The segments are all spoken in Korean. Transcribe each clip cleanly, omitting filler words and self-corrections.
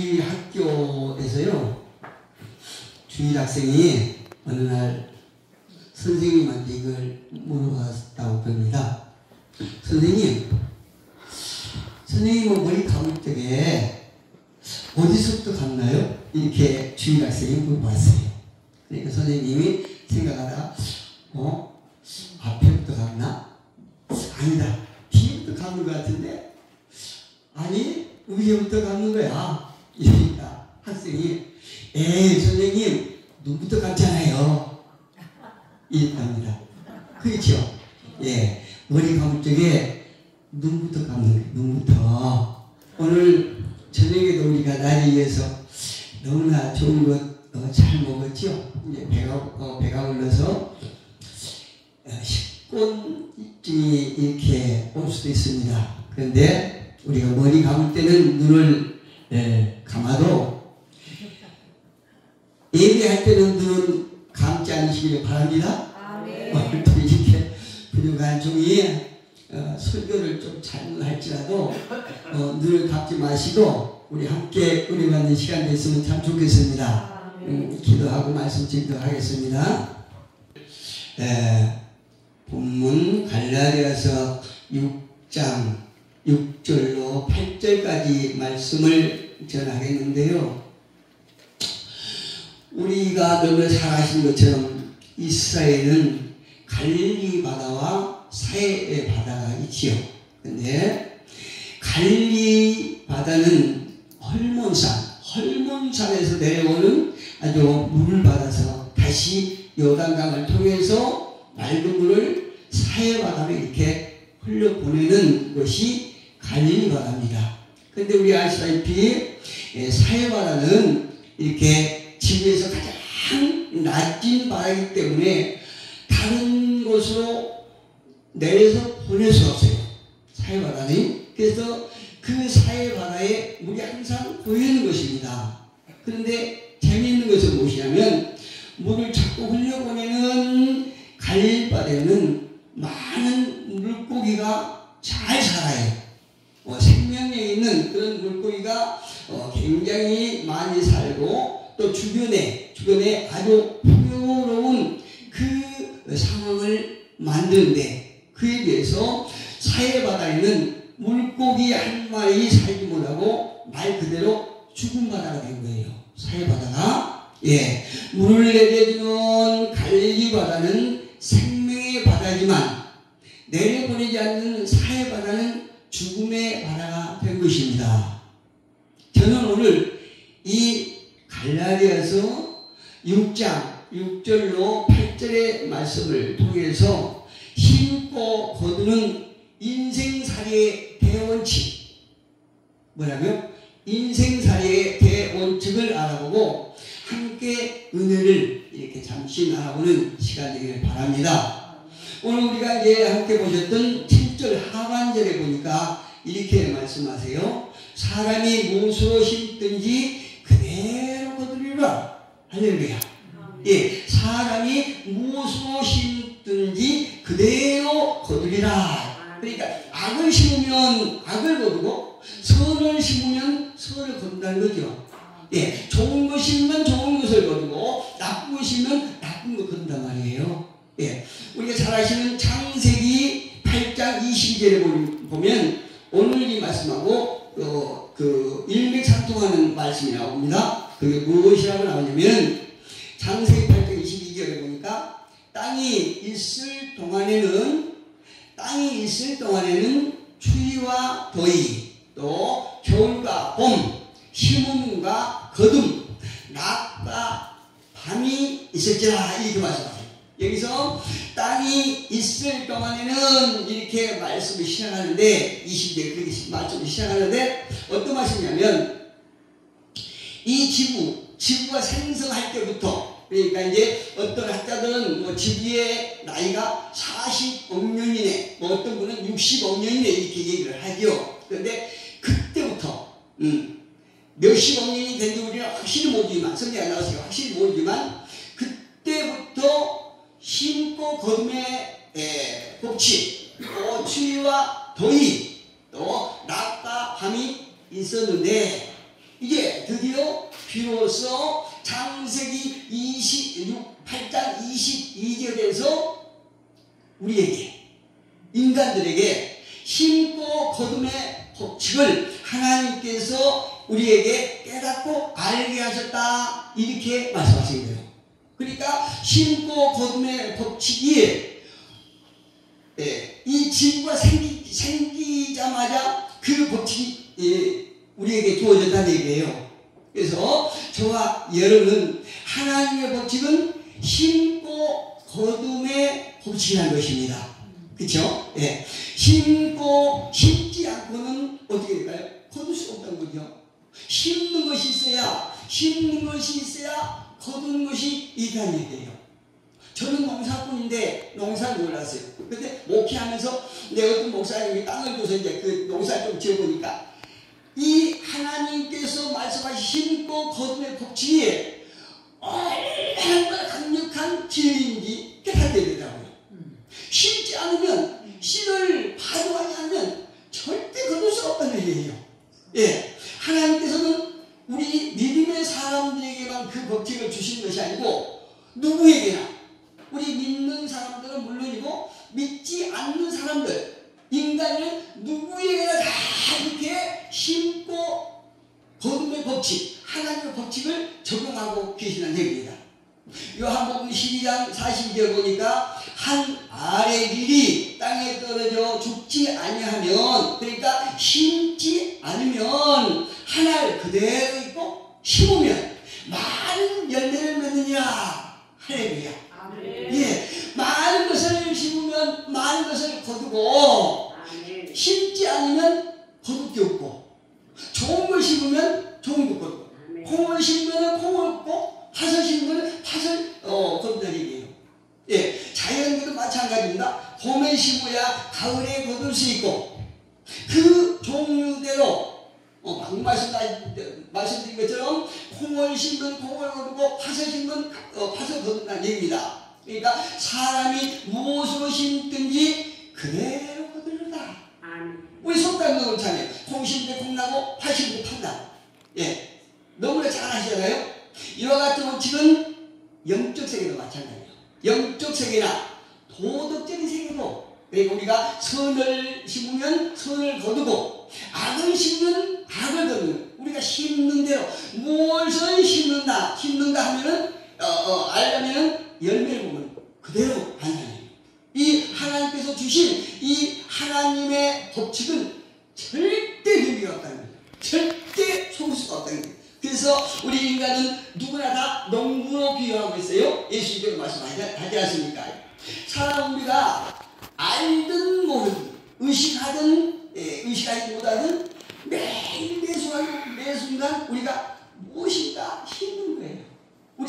우리 학교에서요, 주일 학생이 어느 날 선생님한테 이걸 물어봤다고 합니다. 선생님은 머리 감을 적에 어디서부터 감나요? 이렇게 주일 학생이 물어봤어요. 그러니까 선생님이 생각하다가 앞에부터 감나? 아니다, 뒤에부터 감는 것 같은데? 아니, 위에부터 감는 거야. 이러니까 학생이 선생님 눈부터 감잖아요. 이랬답니다. 그렇죠? 예, 머리 감을 적에 눈부터 감는 거예요. 눈부터. 오늘 저녁에도 우리가 나를 위해서 너무나 좋은 것 잘 먹었죠? 이제 배가 불러서 식곤증이 이렇게 올 수도 있습니다. 그런데 우리가 머리 감을 때는 눈을 감아도 예배할 때는 눈은 감지 않으시길 바랍니다. 오늘도 이렇게 부족한 종이 설교를 좀 잘못할지라도 눈을 감지 마시고 우리 함께 은혜받는 시간 됐으면 참 좋겠습니다. 기도하고 말씀 증거하겠습니다. 본문 갈라디아서 6장 6절로 8절까지 말씀을 전하겠는데요. 우리가 너무 잘 아시는 것처럼 이스라엘은 갈릴리 바다와 사해 바다가 있지요. 근데 갈릴리 바다는 헐몬산에서 내려오는 아주 물을 받아서 다시 요단강을 통해서 맑은 물을 사해 바다로 이렇게 흘려보내는 것이 갈릴리 바다입니다. 그런데 우리 아시다시피 사해 바다는 이렇게 지구에서 가장 낮은 바다이기 때문에 다른 곳으로 내려서 보낼 수 없어요. 사해 바다는. 그래서 그 사해 바다에 물이 항상 고이는 것입니다. 그런데 재미있는 것은 무엇이냐면 물을 자꾸 흘려보내는 갈릴리 바다에는 많은 물고기가 잘 살아요. 생명력 있는 그런 물고기가 굉장히 많이 살고 또 주변에 아주 풍요로운 그 상황을 만드는데 그에 비해서 사해 바다에는 물고기 한 마리 살지 못하고 말 그대로 죽은 바다가 된 거예요. 사해 바다가. 물을 내려주는 갈릴리 바다는 생명의 바다지만 내려보내지 않는 사해 바다는 죽음의 바다가 된 것입니다. 저는 오늘 이 갈라디아서 6장 6절로 8절의 말씀을 통해서 힘고 거두는 인생살이의 대원칙, 뭐라고요? 인생살이의 대원칙을 알아보고 함께 은혜를 이렇게 잠시 알아보는 시간 되기를 바랍니다. 오늘 우리가 이제 함께 보셨던 7절 하반절에 보니까 이렇게 말씀하세요. 사람이 무엇으로 심든지 그대로 거두리라. 할렐루야. 사람이 무엇으로 심든지 그대로 거두리라. 그러니까 악을 심으면 악을 거두고 선을 심으면 선을 거둔다는 거죠. 좋은 거 심으면 좋은 것을 거두고 나쁜 거 심으면 나쁜 거 거둔단 말이에요. 우리가 잘 아시는 창세기 8장 22절에 보면 오늘 이 말씀하고 일맥상통하는 말씀이 나옵니다. 그게 무엇이라고 나오냐면 창세기 8장 22절에 보니까 땅이 있을 동안에는 추위와 더위 또 겨울과 봄 심음과 거둠 낮과 밤이 있을지라 이렇게 말씀하세요. 여기서 땅이 있을 동안에는 이렇게 말씀을 시작하는데 20절 그렇게 말씀을 시작하는데 어떤 말씀이냐면 이 지구가 생성할 때부터 그러니까 이제 어떤 학자들은 지구의 나이가 40억 년이네 어떤 분은 60억 년이네 이렇게 얘기를 하죠. 그런데 그때부터 몇십억 년이 된지 우리는 확실히 모르지만 성경에 나와서 확실히 모르지만 그때부터 힘고 거둠의 법칙 또 추위와 더위 또 낮과 밤이 있었는데 이제 드디어 비로소 창세기 8장 22절에서 우리에게, 인간들에게 심고 거둠의 법칙을 하나님께서 우리에게 깨닫고 알게 하셨다, 이렇게 말씀하신 거예요. 그러니까 심고 거둠의 법칙이 이 지구가 생기자마자 그 법칙이 우리에게 주어졌다는 얘기예요. 그래서 저와 여러분은 하나님의 법칙은 심고 거둠의 법칙이라는 것입니다. 그렇죠? 예. 심지 않고는 어떻게 될까요? 거둘 수 없다는 거죠. 심는 것이 있어야 거두는 것이 있다는 얘기예요. 저는 농사꾼인데 농사를 몰랐어요. 근데 목회하면서 내 어떤 목사님이 땅을 줘서 이제 그 농사를 좀 지어보니까 이 하나님께서 말씀하신 심고 거둠의 법칙이 얼마나 강력한 진리인지 깨닫게 되더라고요. 심지 않으면, 씨를 파종하지 않으면 절대 거둘 수 없다는 얘기예요. 예. 하나님께서는 우리 믿음의 사람들에게만 그 법칙을 주신 것이 아니고 누구에게나, 우리 믿는 사람들은 물론이고 믿지 않는 사람들, 인간을 누구에게나 다 이렇게 심고 거둠의 법칙, 하나님의 법칙을 적용하고 계시는 얘기입니다. 요한복음 12장 40절 보니까 한 알의 밀이 땅에 떨어져 죽지 아니하면, 그러니까 심지 않으면 한 알 그대로 있고 심으면 많은 열매를 맺느니라. 할렐루야. 예, 많은 것을 심으면 많은 것을 거두고, 심지 않으면 거둘 게 없고, 좋은 걸 심으면 좋은 걸 거두고, 콩을 심으면 콩을 얻고, 팥을 심으면 팥을 거둔다는 얘기예요. 예, 자연계도 마찬가지입니다. 봄에 심어야 가을에 거둘 수 있고, 그 종류대로 말씀드린 것처럼 콩을 심으면 콩을 거두고 팥을 심으면 팥을 거둔다는 얘기입니다. 그러니까 사람이 무엇으로 심든지 그대로 거두는다. 우리 속담도 그렇잖아요. 콩 심을 때 콩 나고 팥 심을 때 팥 나고. 예, 너무나 잘 아시잖아요. 이와 같은 원칙은 영적 세계도 마찬가지예요. 영적 세계나 도덕적인 세계도, 그러니까 우리가 선을 심으면 선을 거두고 악을 심으면 악을 거두는, 우리가 심는 대로 무엇을 심는다 하면은 알려면은 열매를 보면 그대로 한다는. 이 하나님께서 주신 이 하나님의 법칙은 절대 의미가 없다는 거예요. 절대 속을 수가 없다는 거예요. 그래서 우리 인간은 누구나 다 농부로 비유하고 있어요. 예수님께서 말씀하지 않습니까? 사람 우리가 알든 모르든, 의식하지 못하든 매일 매 순간 우리가 무엇인가 힘든 거예요. 우리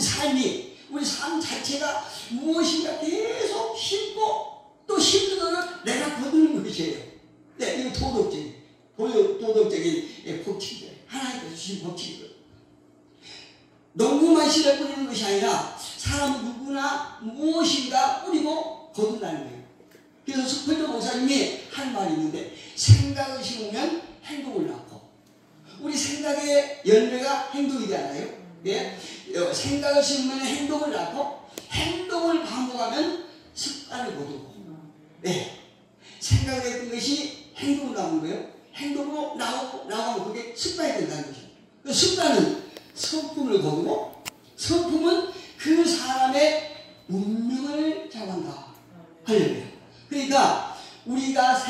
삶 자체가 무엇인가 계속 심고 또 힘든 것을 내가 거두는 것이에요. 네, 이거 도덕적인 법칙이에요. 하나님께서 주신 법칙이거든요. 농부만 씨를 뿌리는 것이 아니라 사람은 누구나 무엇인가 뿌리고 거둔다는 거예요. 그래서 스펄전 목사님이 한 말이 있는데, 생각을 심으면 행동을 낳고, 우리 생각의 열매가 행동이잖아요. 예? 생각을 심으면 행동을 낳고, 행동을 반복하면 습관을 거두고, 예. 생각을 했던 것이 행동으로 나오는 거예요. 행동으로 나오면 그게 습관이 된다는 거죠. 그 습관은 성품을 거두고, 성품은 그 사람의 운명을 잡아간다. 할렐루야. 그러니까 우리가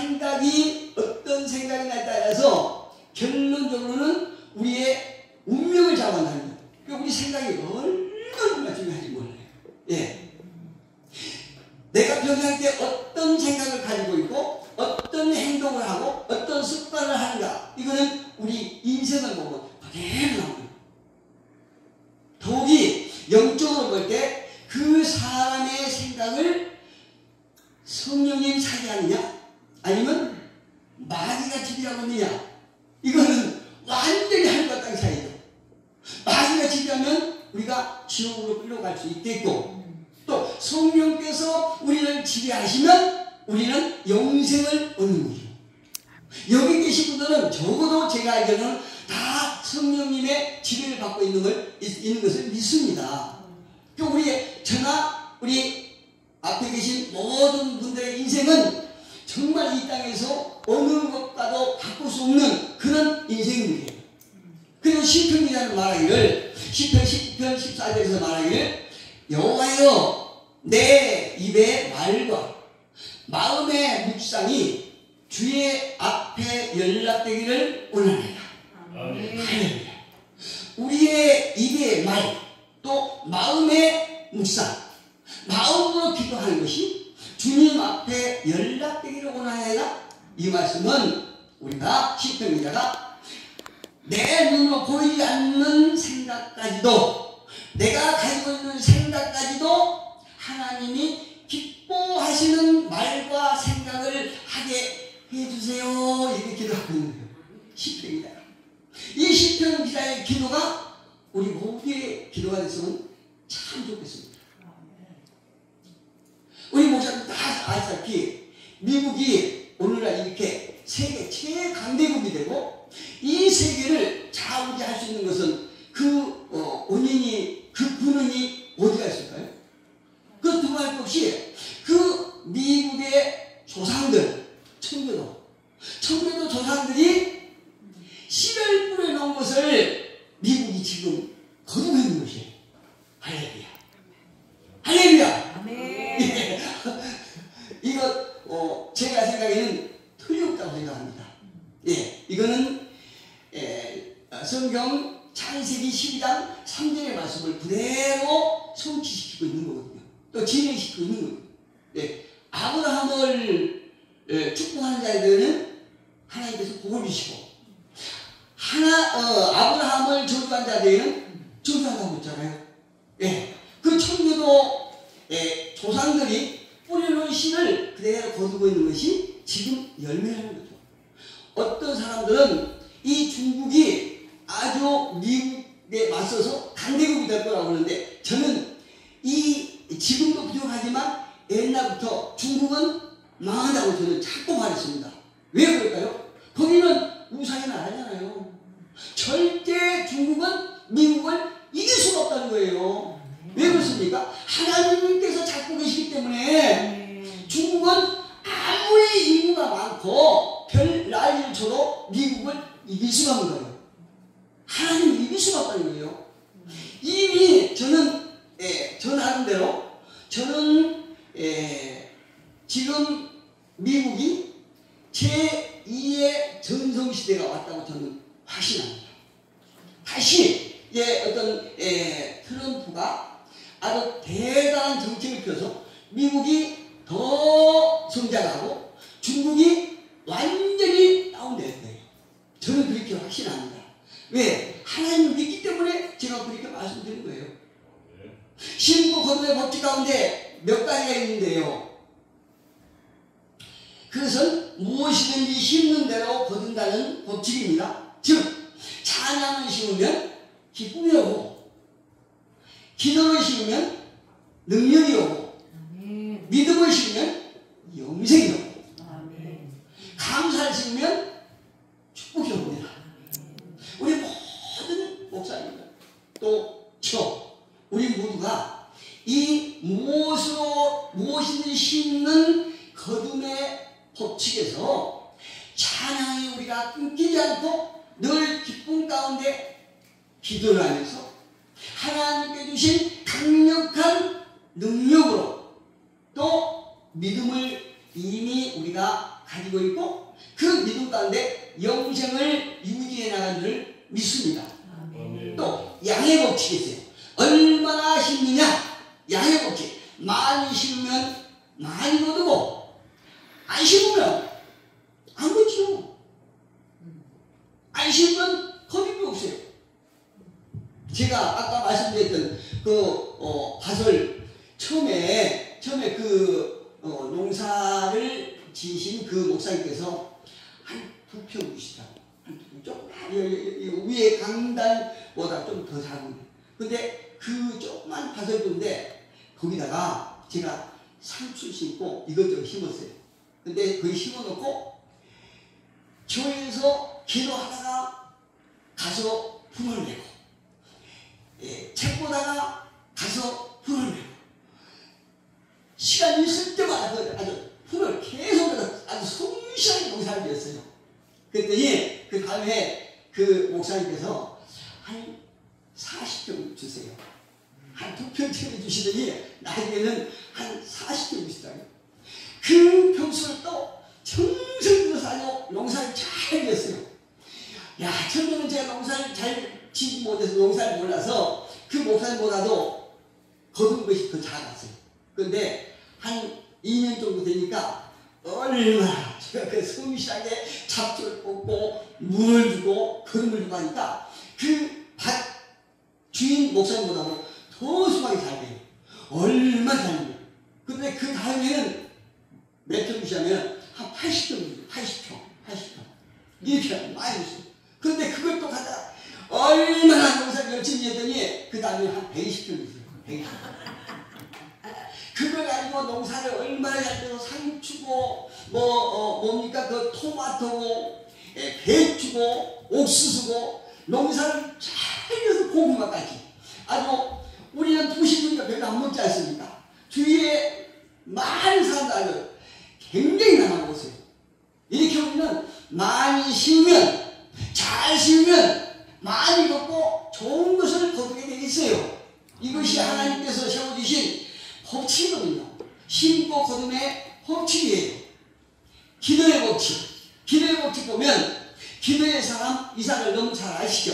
어떤 생각이 날 따라서 결론적으로는 우리의 운명을 잡아간다는 거예요. 그러니까 우리 생각이 얼마나 중요한지 몰라요. 예. 내가 평생 때 어떤 생각을 가지고 있고 어떤 행동을 하고 어떤 습관을 하는가, 이거는 우리 인생을 보면 그대로 나옵니다. 더욱이 영적으로 볼 때 그 사람의 생각을 성령이 차지하느냐 아니면 마귀가 지배하고 있느냐, 이거는 완전히 하늘과 땅 사이죠. 마귀가 지배하면 우리가 지옥으로 끌려갈 수 있겠고, 또 성령께서 우리를 지배하시면 우리는 영생을 얻는 거죠. 여기 계신 분들은 적어도 제가 알기로는 다 성령님의 지배를 받고 있는 것을 믿습니다. 또 우리 앞에 계신 모든 분들의 인생은 정말 이 땅에서 어느 것과도 바꿀 수 없는 그런 인생입니다. 그리고 시편 기자는 말하기를, 시편 14절에서 말하기를, 여호와여 내 입의 말과 마음의 묵상이 주의 앞에 연락되기를 원하나이다. 할렐루야. 우리의 입의 말, 또 마음의 묵상, 마음으로 기도하는 것이 주님 앞에 연락되기를 원하나이다. 이 말씀은 우리가 시편 기자가 내 눈으로 보이지 않는 생각까지도, 내가 가지고 있는 생각까지도 하나님이 기뻐하시는 말과 생각을 하게 해주세요. 이렇게 기도하고 있는 거예요. 시편 기자. 이 시편 기자의 기도가 우리 모두의 기도가 됐으면 참 좋겠습니다. 우리 목사님 다 아시다시피 미국이 오늘날 이렇게 세계 최강대국이 되고, 이 세계를 좌우지할 수 있는 것은 그 원인이, 그 근원이 어디가 있을까요? 그 두말 것 없이 그 미국의 조상들, 청교도 조상들이 씨를 뿌려놓은 것을 미국이 지금 거두고 있는 것이에요. 할렐루야. 할렐루야. 아멘. 이거 제가 생각에는 틀림없다고 생각합니다. 예, 이거는 성경 창세기 12장 3절의 말씀을 그대로 성취시키고 있는 거거든요. 또 진행시키고 있는 거거든요. 예, 아브라함을 축복하는 자들은 하나님께서 복을 주시고, 아브라함을 저주한 자들은 저주한다고 했잖아요. 예, 그 청교도 조상들이 뿌려놓은 씨를 그대로 거두고 있는 것이 지금 열매라는 거죠. 어떤 사람들은 이 중국이 아주 미국에 맞서서 강대국이 될 거라고 그러는데, 저는 지금도 부족하지만 옛날부터 중국은 망한다고 저는 자꾸 말했습니다. 왜 그럴까요? 거기는 우상의 나라잖아요. 절대 중국은 미국을 이길 수가 없다는 거예요. 왜 그렇습니까? 하나님께서 잡고 계시기 때문에. 중국은 아무리 인구가 많고 별 난리를 쳐도 미국을 이길 수가 없는 거예요. 하나님을 이길 수가 없다는 거예요. 이미 저는 전하는 저는 지금 미국이 제2의 전성시대가 왔다고 저는 확신합니다. 다시 어떤 트럼프가 아주 대단한 정책을 펴서 미국이 더 성장하고 중국이 완전히 다운될 거예요. 저는 그렇게 확신합니다. 왜? 하나님을 믿기 때문에 제가 그렇게 말씀드린 거예요. 심고 거듭의 법칙 가운데 몇 가지가 있는데요. 그것은 무엇이든지 심는 대로 거둔다는 법칙입니다. 즉 찬양을 심으면 기쁨이 오고, 기도를 심으면 능력이 오고, 믿음을 심으면 영생이 오고, 감사를 심으면 축복이 옵니다. 우리 모든 목사님들, 또 우리 모두가 이 무엇이든지 심는 거둠의 법칙에서 찬양이 우리가 끊기지 않고 늘 기쁨 가운데 기도를 하면서 하나님께 주신 강력한 능력으로 또 믿음을 이미 우리가 가지고 있고, 그 믿음 가운데 영생을 유지해 나가는 줄 믿습니다. 또 양의 법칙이 있어요. 얼마나 심느냐? 양의 법칙. 많이 심으면 많이 거두고, 안 심으면 안 거지요. 안 심으면 거둘 게 없어요. 제가 아까 말씀드렸던 밭을 처음에 농사를 지으신 그 목사님께서 한 2평 주시더라고. 조금 위에 강단보다 좀 더 작은. 근데 그 조그만 밭을 둔데 거기다가 제가 상추 심고 이것저것 심었어요. 근데 거기 심어놓고 교회에서 기도하다가 가서 불을 내고, 책 보다가 가서 불을 내고, 시간이 있을 때마다 아주 불을 계속 아주 성실하게 농사를 지었어요. 그랬더니 그 다음에 그 목사님께서 한 40평 주세요. 한 2평짜리 주시더니 나에게는 한 40평 주시더라고요. 그 평수를 또 정성이 들어서 아주 농사를 잘 지었어요. 야, 처음에는 제가 농사를 잘 지지 못해서 농사를 몰라서 그 목사님보다도 거둔 것이 더 작았어요. 그런데 한 2년 정도 되니까 얼마나 제가 그 성실하게 잡초를 뽑고 물을 주고 거름을 주고 하니까 그 밭 주인 목사님보다도 더 수확이 잘 돼요. 얼마나 잘 돼요. 근데 그 다음에는 몇 평 주시냐면 한 80평, 80평. 이렇게 많이 줬어요. 근데 그걸 또 갖다 얼마나 농사를 열심히 했더니 그 다음에 한 120평 줬어요. 120평. 그걸 가지고 농사를 얼마나 잘 돼서 상추고 뭡니까 그 토마토고 배추고 옥수수고 농사를 잘 해서 고구마까지 아주 우리는 도시니까 별로 안 먹지 않습니까? 주위에 많은 사람들 굉장히 나눠 보세요. 이렇게 우리는 많이 심으면 잘 심으면 많이 걷고 좋은 것을 거두게 되어 있어요. 이것이 하나님께서 세워주신 법칙이거든요. 심고 거둠의 법칙이에요. 기도의 법칙. 기도의 법칙 보면 기도의 사람 이삭을 너무 잘 아시죠?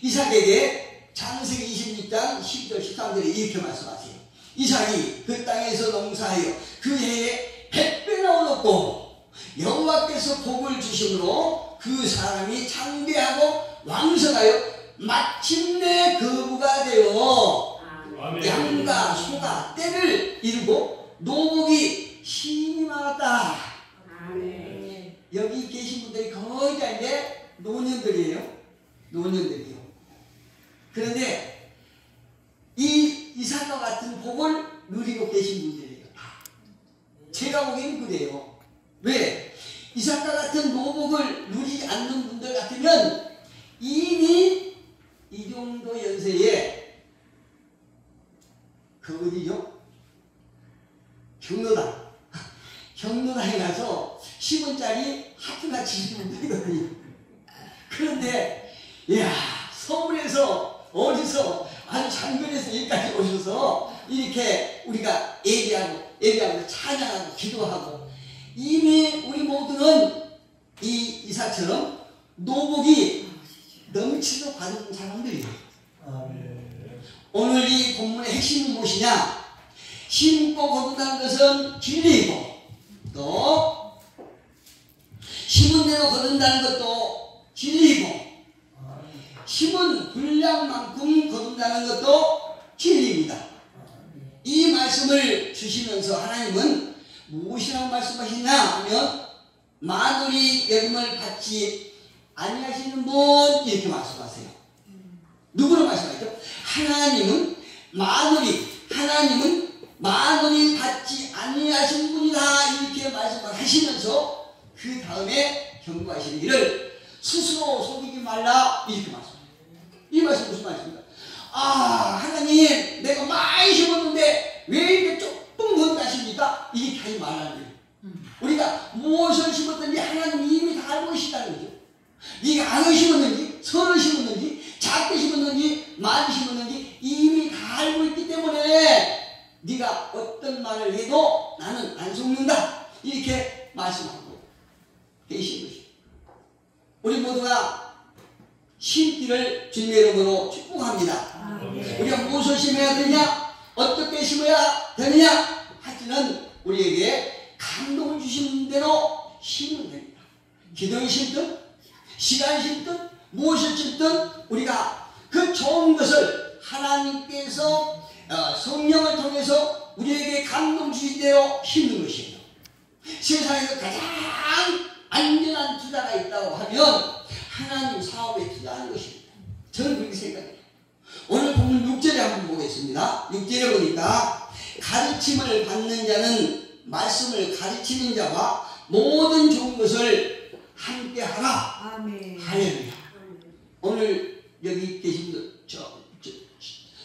이삭에게 창세기 26장 12절 13절에 이렇게 말씀하세요. 이삭이 그 땅에서 농사하여 그 해에 100배나 얻었고 여호와께서 복을 주심으로 그 사람이 창대하고 왕성하여 마침내 거부가 되어 양과 소가 때를 이루고 노복이 힘이 많았다. 여기 계신 분들이 거의 다 이제 노년들이에요. 그런데 이 이삭과 같은 복을 누리고 계신 분들이에요. 제가 보기에는 그래요. 왜? 이삭과 같은 노복을 누리지 않는 분들 같으면 이미 이 정도 연세에 그 어디죠? 경로당에 가서 10원짜리 하프가 지시는 분들이거든요. 그런데 이야, 서울에서 어디서 아주 장거리에서 여기까지 오셔서 이렇게 우리가 예배하고 찬양하고 기도하고 이미 우리 모두는 이 이삭처럼 노복이 넘치도록 받은 사람들이에요. 오늘 이 본문의 핵심은 무엇이냐? 심고 거둔다는 것은 진리이고 또 심은 대로 거둔다는 것도 진리이고 심은 분량만큼 거둔다는 것도 진리입니다. 이 말씀을 주시면서 하나님은 무엇이라고 말씀하시냐 하면 마누리 여김을 받지 아니하시는 분 이렇게 말씀하세요. 누구를 말씀하시죠? 하나님은 마누리 받지 아니하신 분이다 이렇게 말씀을 하시면서 그 다음에 경고하시기를 스스로 속이지 말라 이렇게 말씀합니다. 이 말씀 무슨 말씀입니까? 하나님 내가 많이 심었는데 왜 이렇게 조금 거둔하십니까? 이렇게 하지 말라는 거예요. 우리가 무엇을 심었든지 하나님 이미 다 알고 계시다는 거죠. 네가 안을 심었는지 선을 심었는지 작게 심었는지 많이 심었는지 이미 다 알고 있기 때문에 네가 어떤 말을 해도 나는 안 속는다 이렇게 말씀하고 계신 것이죠. 우리 모두가 심기를 주님의 이름으로 축복합니다. 우리가 무엇을 심어야 되냐 어떻게 심어야 되느냐 하지만 우리에게 감동을 주시는 대로 심으면 됩니다. 기도를 심든 시간을 심든 무엇을 심든 우리가 그 좋은 것을 하나님께서 성령을 통해서 우리에게 감동 주신 대로 심는 것이에요. 세상에서 가장 안전한 투자가 있다고 하면 하나님 사업에 투자하는 것입니다. 저는 그렇게 생각해요. 오늘 본문 6절에 한번 보겠습니다. 6절에 보니까 가르침을 받는 자는 말씀을 가르치는 자와 모든 좋은 것을 함께 하라. 할렐루야. 오늘 여기 계신 분,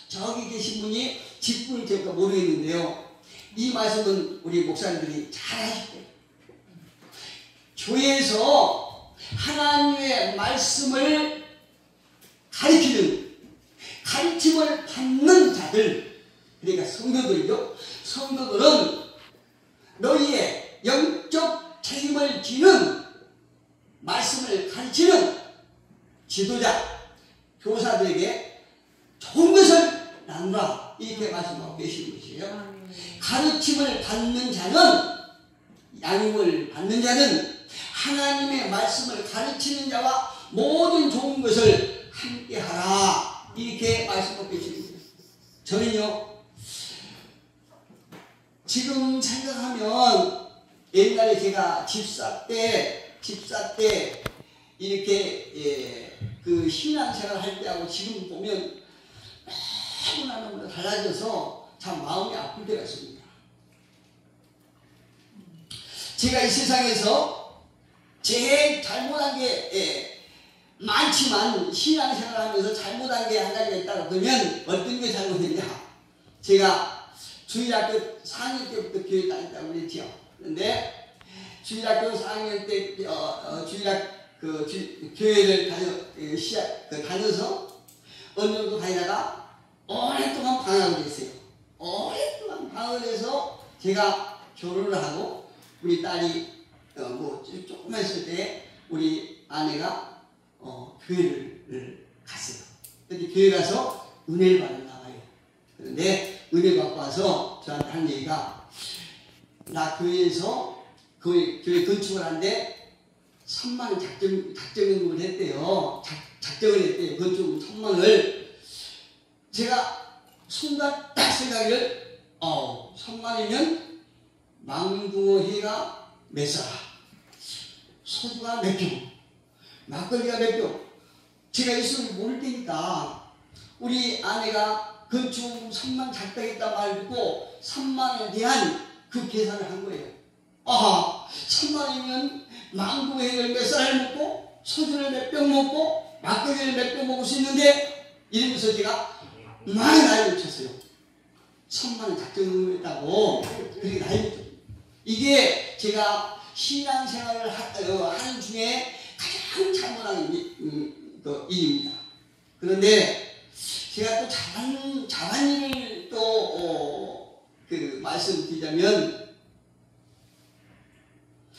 저기 계신 분이 직분을 제가 모르겠는데요. 이 말씀은 우리 목사님들이 잘 하실 거예요. 교회에서 하나님의 말씀을 가르침을 받는 자들, 그러니까 성도들이죠. 성도들은 너희의 영적 책임을 지는 말씀을 가르치는 지도자, 교사들에게 좋은 것을 나누라, 이렇게 말씀하고 계시는 것이에요. 가르침을 받는 자는, 양육을 받는 자는 하나님의 말씀을 가르치는 자와 모든 좋은 것을 함께 하라, 이렇게 말씀하고 계시는 거예요. 저는요, 지금 생각하면 옛날에 제가 집사 때 이렇게 그 신앙생활 할 때하고 지금 보면 너무나 달라져서 참 마음이 아플 때가 있습니다. 제가 이 세상에서 제일 잘못한 게 많지만 신앙생활 하면서 잘못한 게 한 가지가 있다고 그러면 어떤 게 잘못했냐, 제가 주일학교 4학년 때부터 교회 다녔다고 그랬죠. 그런데 주일학교 4학년 때 교회를 다녀서 어느 정도 다니다가 오랫동안 방학을 했어요. 오랫동안 방학을 해서 제가 결혼을 하고 우리 딸이 조금만 있을 때 우리 아내가 교회를 갔어요. 근데 교회 가서 은혜를 받았나 봐요. 그런데 은혜 받고 와서 저한테 한 얘기가, 나 교회에서 교회 건축을 하는데 3만원 작정을 했대요. 작정을 했대요. 건축 3만원을. 제가 순간 딱 생각을, 3만원이면 망둥어회가 몇 사람, 소주가 몇 병, 막걸리가 몇 병, 제가 있으면 모를 테니까 우리 아내가 건축 3만 작정했다 말고 3만원에 대한 그 계산을 한 거예요. 3만원이면 망둥어회를 몇 사람을 먹고 소주를 몇 병 먹고 막걸리를 몇 병 먹을 수 있는데, 이러면서 제가 많이 나이를 쳤어요. 3만원 작정을 했다고. 그렇게 나이를 쳤어요. 이게 제가 신앙생활을 하는 중에 가장 잘못한 일입니다. 그런데 제가 또 잘한 일을 또 말씀드리자면,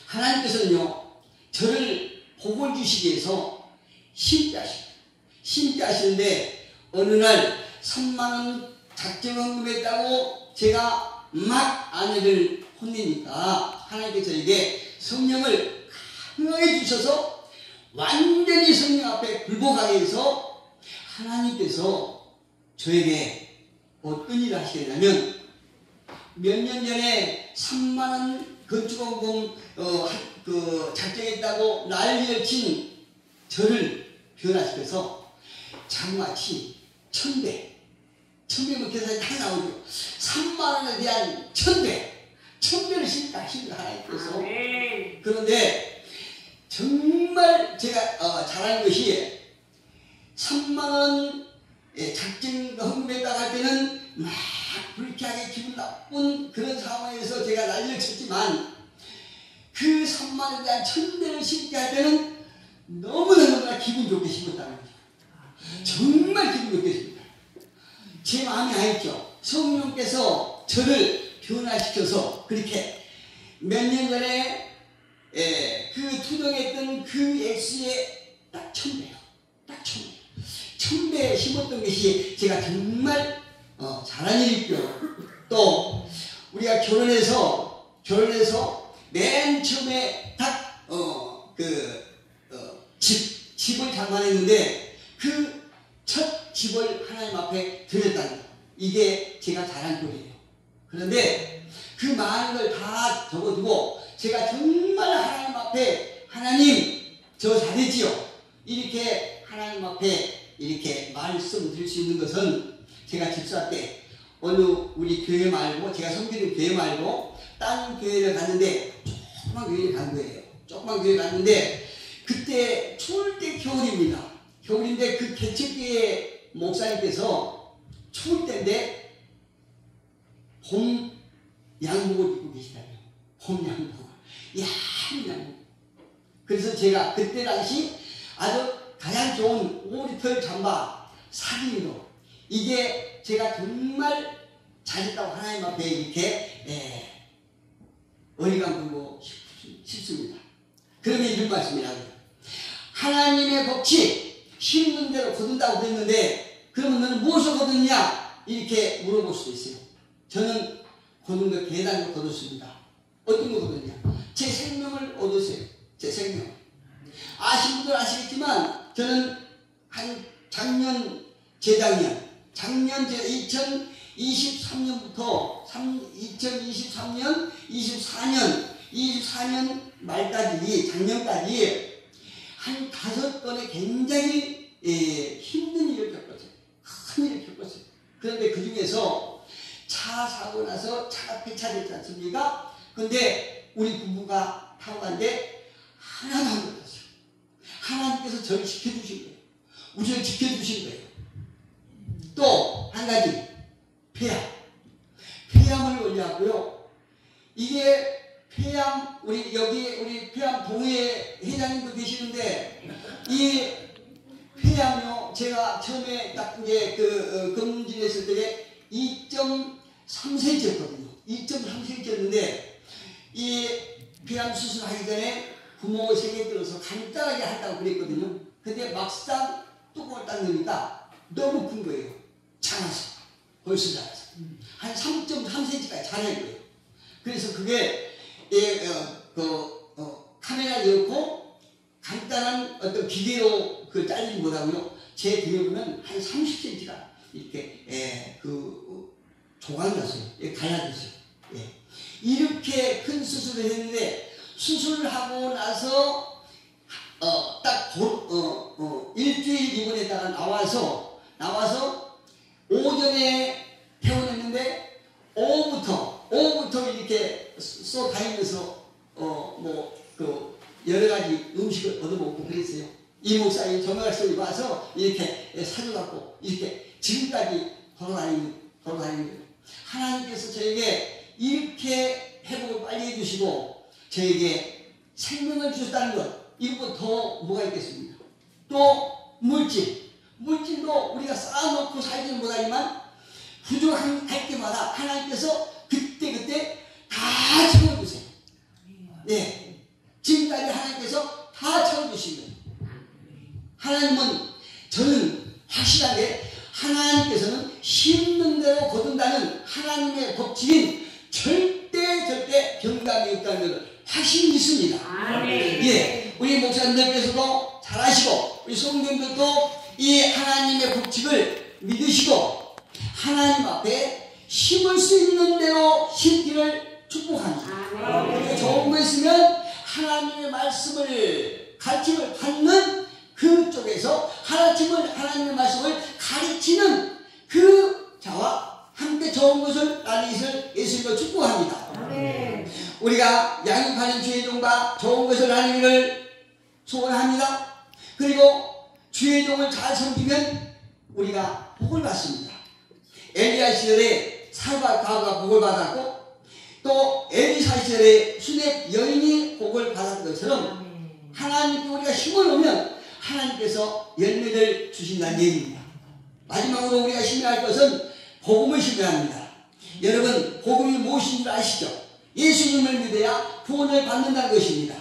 하나님께서는요, 저를 복을 주시기 위해서 심기하시는데 어느 날 3만원 작정헌금했다고 제가 막 아내를 혼내니까 하나님께서 저에게 성령을 강하게 주셔서 완전히 성령 앞에 굴복하게 해서 하나님께서 저에게 어떤 일을 하시겠냐면, 몇 년 전에 3만원 건축원금 작정했다고 난리를 친 저를 변화시켜서 장마치 1000배면 계산이 다 나오죠. 3만원에 대한 1000배를 신다 하나님께서. 그런데 정말 제가 잘하는 것이, 3만원 작정 헌금했다고 할 때는 막 불쾌하게 기분 나쁜 그런 상황에서 제가 난리를 쳤지만, 그 3만원에 대한 1000배를 심게 할 때는 너무나 기분 좋게 심었다는 거죠. 정말 기분 좋게 심었다. 제 마음이 아니죠. 성령께서 저를 변화시켜서 그렇게 몇 년 전에 그 투정했던 그 액수에 딱 1000배요. 딱 1000배 심었던 것이 제가 정말 잘한 일이죠. 또 우리가 결혼해서 맨 처음에 딱 집을 장만했는데 그 첫 집을 하나님 앞에 드렸다는 거, 이게 제가 잘한 꼴이에요. 그런데 그 많은 걸 다 적어두고 제가 정말 하나님 앞에, 하나님 저 잘했지요, 이렇게 하나님 앞에 이렇게 말씀드릴 수 있는 것은, 제가 집사 때 어느 우리 교회 말고, 제가 섬기는 교회 말고 다른 교회를 갔는데, 조그만 교회를 간 거예요. 조그만 교회 갔는데 그때 추울 때 겨울입니다. 겨울인데 그 개척교회 목사님께서 추울 때인데 봄 양복을 입고 계시다요. 봄 양복을. 얇은 양복. 그래서 제가 그때 당시 아주 가장 좋은 오리털 잠바 사기로 이게 제가 정말 잘했다고 하나님 앞에 이렇게 어리광 부고 싶습니다. 그러면 이런 말씀이라고요. 하나님의 법칙 심는 대로 거둔다고 그랬는데 그러면 너는 무엇을 거두느냐 이렇게 물어볼 수도 있어요. 저는 거둔 거 계단을 거뒀습니다. 어떤 거 거뒀냐? 제 생명을 얻었어요. 제 생명. 아시는 분들 아시겠지만 저는 한 작년 2023년부터 2023년 24년 말까지 작년까지 한 5번의 굉장히 힘든 일을 겪었어요. 큰 일을 겪었어요. 그런데 그 중에서 차 사고 나서 차가 폐차됐지 않습니까? 근데 우리 부부가 타고 갔는데 하나도 안 걸렸어요. 하나님께서 저를 지켜주신 거예요. 우리를 지켜주신 거예요. 또 한 가지 폐암을 걸려왔고요. 이게 폐암 우리 폐암 동해 회장님도 계시는데 이 폐암요 제가 처음에 딱 이제 검진했을 때 2.3cm였거든요. 2.3cm였는데 이 폐암 수술하기 전에 구멍을 3개 뚫어서 간단하게 한다고 그랬거든요. 근데 막상 뚜껑을 딱 넣으니까 너무 큰 거예요. 작아서 벌써 작아서 한 3.3cm까지 자랄 거예요. 그래서 그게 카메라를 넣고 간단한 어떤 기계로 그 잘리지 못하고요. 제 등에는 한 30cm가 이렇게 조각이 났어요. 갈라졌어요. 이렇게 큰 수술을 했는데 수술을 하고 나서 딱 일주일 입원했다가 나와서 오전에 퇴원했는데 오후부터 이렇게 쏘 다니면서 여러 가지 음식을 얻어먹고 그랬어요. 이 목사님 정말성이 와서 이렇게 사줘갖고 이렇게 지금까지 돌아다니는 하나님께서 저에게 이렇게 회복을 빨리 해주시고 저에게 생명을 주셨다는 것 이것보다 더 뭐가 있겠습니까? 또 물질도 우리가 쌓아놓고 살지는 못하지만 부족할 때마다 하나님께서 그때 다 채워주세요. 네, 지금까지 하나님께서 다 채워주신 거예요. 저는 확실하게 하나님께서는 심는 대로 거둔다는 하나님의 법칙인 절대 변감이 없다는 것을 확실히 믿습니다. 예, 우리 목사님들께서도 잘 아시고 우리 성도님들도 이 하나님의 법칙을 믿으시고 하나님 앞에 심을 수 있는 대로 심기를 축복합니다. 그리고 좋은 거 있으면 하나님의 말씀을 가르침을 받는 그쪽에서 하나님의 말씀을 가르치는 그 자와 함께 좋은 것을 나누기를 예수님으로 축복합니다. 우리가 양육하는 주의 종과 좋은 것을 나누기를 소원합니다. 그리고 주의 종을 잘 섬기면 우리가 복을 받습니다. 엘리야 시절에 사르밧 가부가 복을 받았고 또 엘리사 시절에 수렙 여인이 복을 받았던 것처럼 하나님께 우리가 힘을 놓으면 하나님께서 열매를 주신다는 얘기입니다. 마지막으로 우리가 심어야 할 것은 복음을 심어야 합니다. 여러분 복음이 무엇인 줄 아시죠? 예수님을 믿어야 구원을 받는다는 것입니다.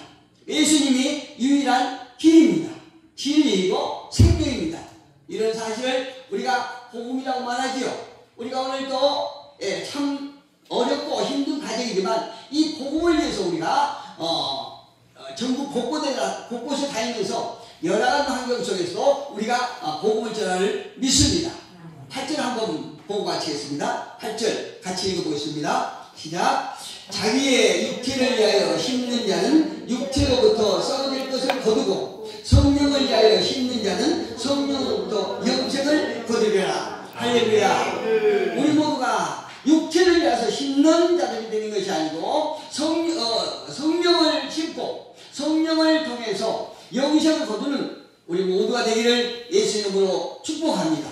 예수님이 유일한 길입니다. 진리이고 생명입니다. 이런 사실을 우리가 복음이라고 말하지요. 우리가 오늘도 참 어렵고 힘든 과정이지만 이 복음을 위해서 우리가 전국 곳곳에 다니면서 여러 가지 환경 속에서 우리가 복음을 전하를 믿습니다. 8절 한번 보고 마치겠습니다. 8절 같이 읽어보겠습니다. 시작. 자기의 육체를 위하여 심는 자는 육체로부터 썩어질 것을 거두고 성령을 위하여 심는 자는 성령으로부터 영생을 거두리라. 할렐루야. 우리 모두가 육체를 위해서 심는 자들이 되는 것이 아니고 성령을 심고 성령을 통해서 영생을 거두는 우리 모두가 되기를 예수 이름으로 축복합니다.